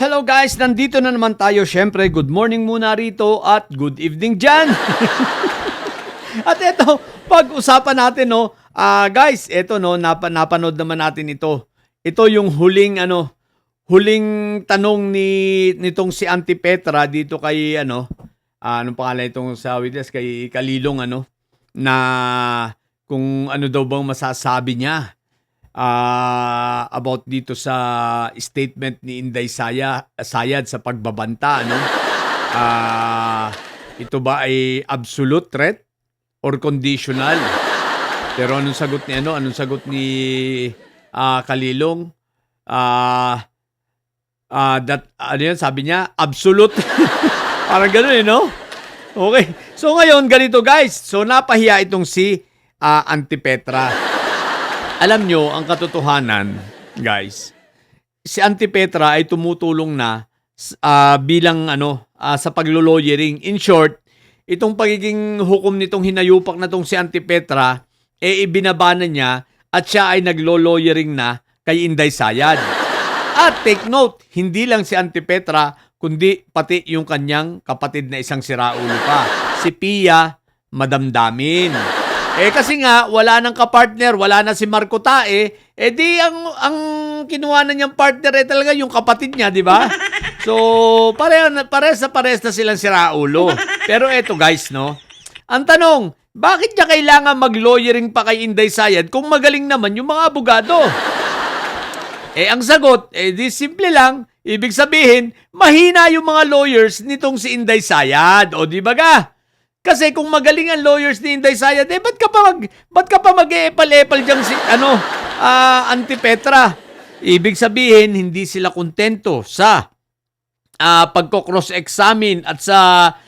Hello guys, nandito na naman tayo. Syempre, good morning muna rito at good evening dyan. At eto, pag-usapan natin, no, guys, eto, no, napanood naman natin ito. Ito yung huling tanong nitong si Auntie Petra dito kay, anong pangalan itong sa witness, kay Kalilong, na kung ano daw bang masasabi niya about dito sa statement ni Inday Sayad sa pagbabanta, ito ba ay absolute threat or conditional? Pero anong sagot ni Kalilong? Sabi niya, absolute. Parang gano'n no? Okay. So ngayon, ganito guys. So napahiya itong si Auntie Petra. Alam nyo, ang katotohanan, guys, si Auntie Petra ay tumutulong na bilang sa paglo-lawyering. In short, itong pagiging hukom nitong hinayupak na tong si Auntie Petra, ibinabana niya at siya ay naglo-lawyering na kay Inday Sayad. At take note, hindi lang si Auntie Petra, kundi pati yung kanyang kapatid na isang siraulo pa, si Pia Madamdamin. Kasi nga, wala nang kapartner, wala na si Marco Tae, di ang kinuha na niyang partner talaga yung kapatid niya, di ba? So, pares na silang siraulo. Pero eto guys, no? Ang tanong, bakit niya kailangan mag-lawyering pa kay Inday Sayad kung magaling naman yung mga abogado? Ang sagot, di simple lang, ibig sabihin, mahina yung mga lawyers nitong si Inday Sayad. O di ba ga? Kasi kung magaling ang lawyers ni Inday Sayad, ba't ka pa mag-e-epal-epal diyang si, Auntie Petra? Ibig sabihin, hindi sila kontento sa pagko-cross-examine at sa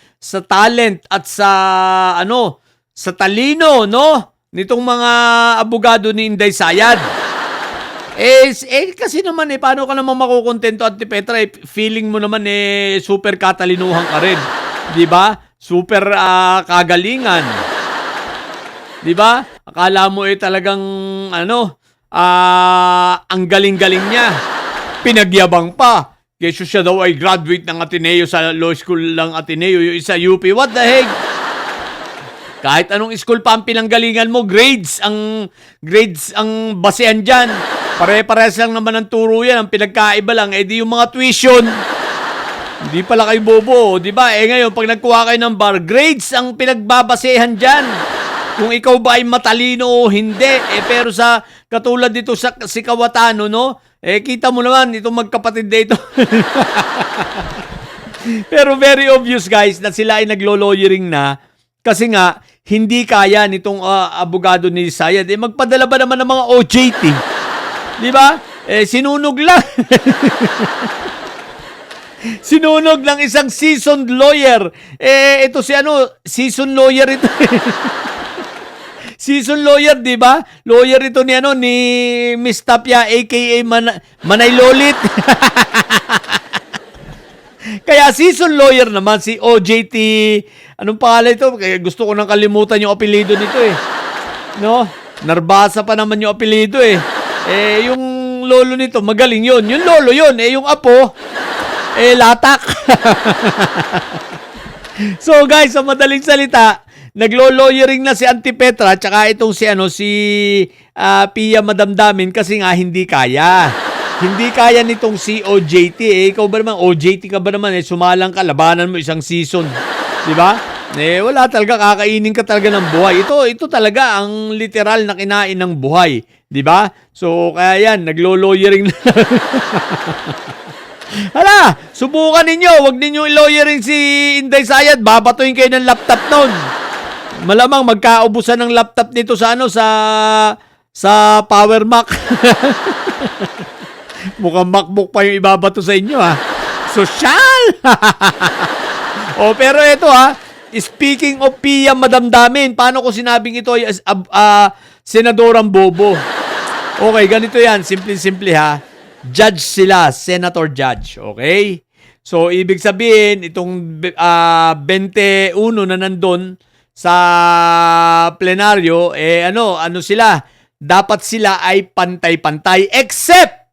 talent at sa talino, no? Nitong mga abogado ni Inday Sayad. Kasi naman, paano ka naman makukontento, Auntie Petra? Feeling mo naman, super katalinuhan ka rin. Di ba? Super kagalingan. 'Di ba? Akala mo talagang ang galing-galing niya. Pinagyabang pa. Kesyo siya daw ay graduate ng Ateneo sa law school lang Ateneo, yung isa UP. What the heck? Kahit anong school pa ang pinanggalingan mo, grades ang basehan diyan. Pare-parehas lang naman ang turo yan. Ang pinagkaiba lang di yung mga tuition. Hindi pala kayo bobo, di ba? Ngayon, pag nagkuha kayo ng bar, grades ang pinagbabasehan dyan. Kung ikaw ba ay matalino o hindi. Pero sa katulad dito si Kawatano, no? Kita mo naman, itong magkapatid dito. Pero very obvious, guys, na sila ay naglo-lawyering na. Kasi nga, hindi kaya nitong abogado ni Sayad. Magpadala ba naman ng mga OJT? Di ba? Sinunog lang. Sinunog ng isang seasoned lawyer. Ito si seasoned lawyer ito. Seasoned lawyer, di ba? Lawyer ito ni Miss Tapia aka Manay Lolit. Kaya seasoned lawyer naman si OJT. Anong pangalan ito? Kaya gusto ko nang kalimutan yung apelyido nito No? Narbasa pa naman yung apelyido yung lolo nito, magaling yun. Yung lolo yun. Yung apo, latak. So guys, sa madaling salita, naglo-lawyering na si Auntie Petra tsaka itong si Pia Madamdamin kasi nga hindi kaya. Hindi kaya nitong si OJT. Ikaw ba naman, OJT ka ba naman? Sumalang ka, labanan mo isang season. Di ba? Wala talaga, kakainin ka talaga ng buhay. Ito talaga ang literal na kinain ng buhay. Di ba? So, kaya yan, naglo-lawyering na. Hala, subukan ninyo. Huwag ninyo i-lawyering si Inday Sayad. Babatuin kayo ng laptop nun. Malamang magkaubusan ng laptop nito sa Power Mac. Mukhang MacBook pa yung ibabato sa inyo, Sosyal! Pero ito, speaking of Pia Madamdamin, paano ko sinabing ito ay senadorang bobo? Okay, ganito yan. Simple-simple, Judge sila, senator judge, okay? So, ibig sabihin, itong 21 na nandun sa plenaryo, ano sila? Dapat sila ay pantay-pantay, except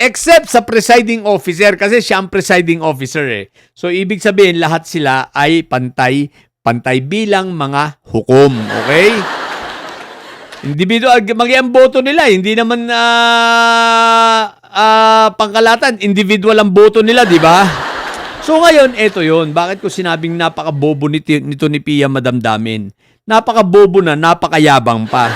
Except sa presiding officer kasi siya ang presiding officer eh. So ibig sabihin lahat sila ay pantay bilang mga hukom. Okay? Individual, ang boto nila. Hindi naman pangkalatan. Individual ang boto nila, di ba? So ngayon, eto yon. Bakit ko sinabing napakabobo nito ni Pia Madamdamin? Napakabobo na, napakayabang pa.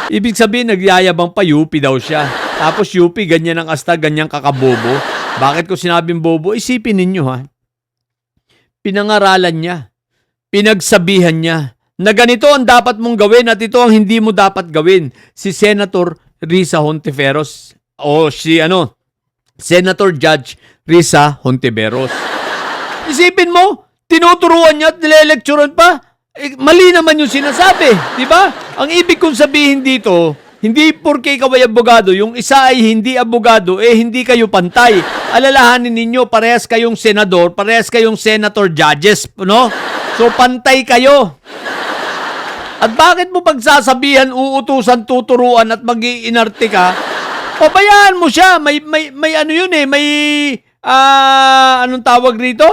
Ibig sabihin, nagyayabang pa, UP daw siya. Tapos UP, ganyan ang asta, ganyan kakabobo. Bakit ko sinabing bobo? Isipin ninyo ha. Pinangaralan niya. Pinagsabihan niya na ganito ang dapat mong gawin at ito ang hindi mo dapat gawin. Si Senator Risa Hontiveros o Senator Judge Risa Hontiveros. Isipin mo, tinuturuan niya at nile-lecturean pa. Mali naman yung sinasabi, di ba? Ang ibig kong sabihin dito, hindi porke ikaw ay abogado, yung isa ay hindi abogado, hindi kayo pantay. Alalahanin ninyo, parehas kayong senador, parehas kayong senator judges, no? So, pantay kayo. At bakit mo pagsasabihan, uutusan, tuturuan at mag-iinarte ka? Pabayaan mo siya. May ano yun eh. May, anong tawag rito?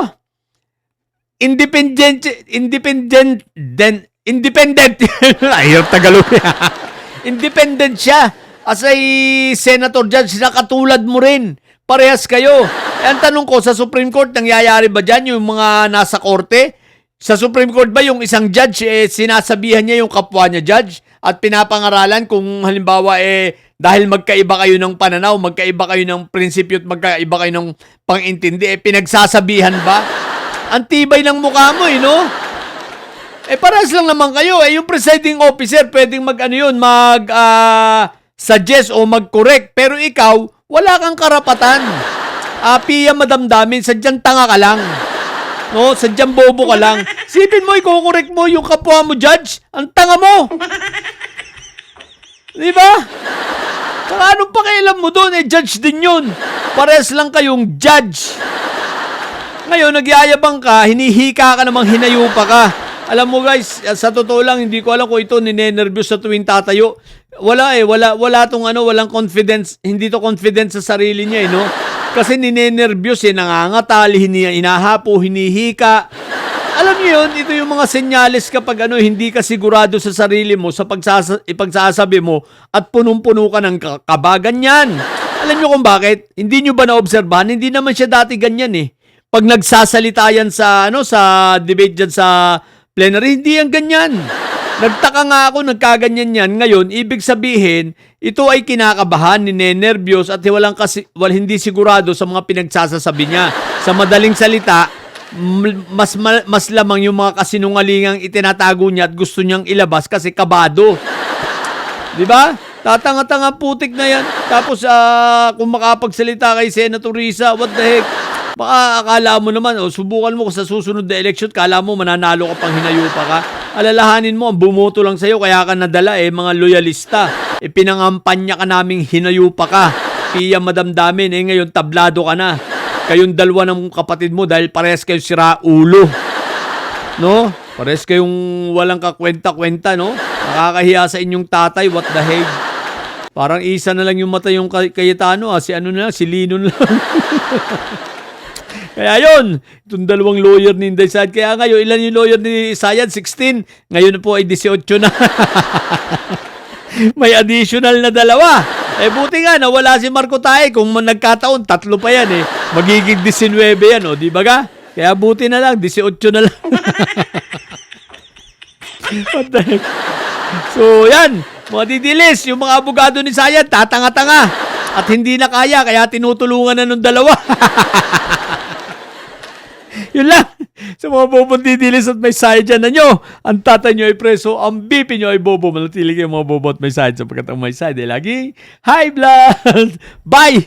Independent. Ayun, Tagalog. Independent siya. As a senator judge, na katulad mo rin. Parehas kayo. Ang tanong ko, sa Supreme Court, nangyayari ba dyan yung mga nasa korte? Sa Supreme Court ba yung isang judge sinasabihan niya yung kapwa niya judge at pinapangaralan kung halimbawa dahil magkaiba kayo ng pananaw, magkaiba kayo ng prinsipyo at magkaiba kayo ng pang-intindi, pinagsasabihan ba? Ang tibay ng mukha mo no? Parehas lang naman kayo. Yung presiding officer pwedeng suggest o mag-correct, pero ikaw wala kang karapatan. Pia Madamdamin, sadyang tanga ka lang. No, sadyang bobo ka lang. Sipin mo, iko-correct mo yung kapwa mo, judge. Ang tanga mo. Di ba? Saka anong pakialam mo doon? Judge din yun. Parehas lang kayong judge. Ngayon, nagyayabang ka, hinihika ka namang hinayupa ka. Alam mo guys, sa totoo lang, hindi ko alam kung ito ninenervyos sa tuwing tatayo. Wala tong walang confidence. Hindi to confidence sa sarili niya no? Kasi ninenervyos nangangatal, inahapo, hinihika. Alam niyo yun, ito yung mga senyales kapag hindi ka sigurado sa sarili mo sa ipagsasabi mo at punong-puno ka ng kabagan yan. Alam niyo kung bakit? Hindi niyo ba naobserbahan? Hindi naman siya dati ganyan Pag nagsasalita yan sa debate dyan sa plenary, hindi yan ganyan. Nagtaka nga ako, nagkaganyan yan. Ngayon, ibig sabihin, ito ay kinakabahan, ninenervyos at hindi sigurado sa mga pinagsasasabi niya. Sa madaling salita, mas lamang yung mga kasinungalingang itinatago niya at gusto niyang ilabas kasi kabado. Di ba? Tatanga-tanga putik na yan. Tapos, kung makapagsalita kay Senator Risa, what the heck? Baka akala mo naman, subukan mo sa susunod na election, kala mo mananalo ka pang hinayupa ka. Alalahanin mo, ang bumoto lang sa'yo, kaya ka nadala mga loyalista. Pinangampanya ka naming hinayupa ka. Pia Madamdamin, ngayon tablado ka na. Kayong dalawa ng kapatid mo dahil parehas kayong sira ulo. No? Parehas kayong walang kakwenta-kwenta, no? Nakakahiya sa inyong tatay, what the heck? Parang isa na lang yung mata yung Cayetano, si Linon lang. Kaya yun, itong dalawang lawyer ni Inday Sayad. Kaya ngayon, ilan yung lawyer ni Sayad? 16. Ngayon po ay 18 na. May additional na 2. Buti nga, nawala si Marco Tay. Kung nagkataon, 3 pa yan Magiging 19 yan, di ba ga? Kaya buti na lang, 18 na lang. What the heck? So, yan. Mga didilis, yung mga abogado ni Sayad, tatanga-tanga. At hindi na kaya tinutulungan na ng 2. Yun lang. Sa mga bobong didilis at may side dyan na nyo, ang tatay nyo ay preso, ang BP nyo ay bobo. Manatili kayo mga bobo at may side sapagkat ang may side ay lagi high blood. Bye!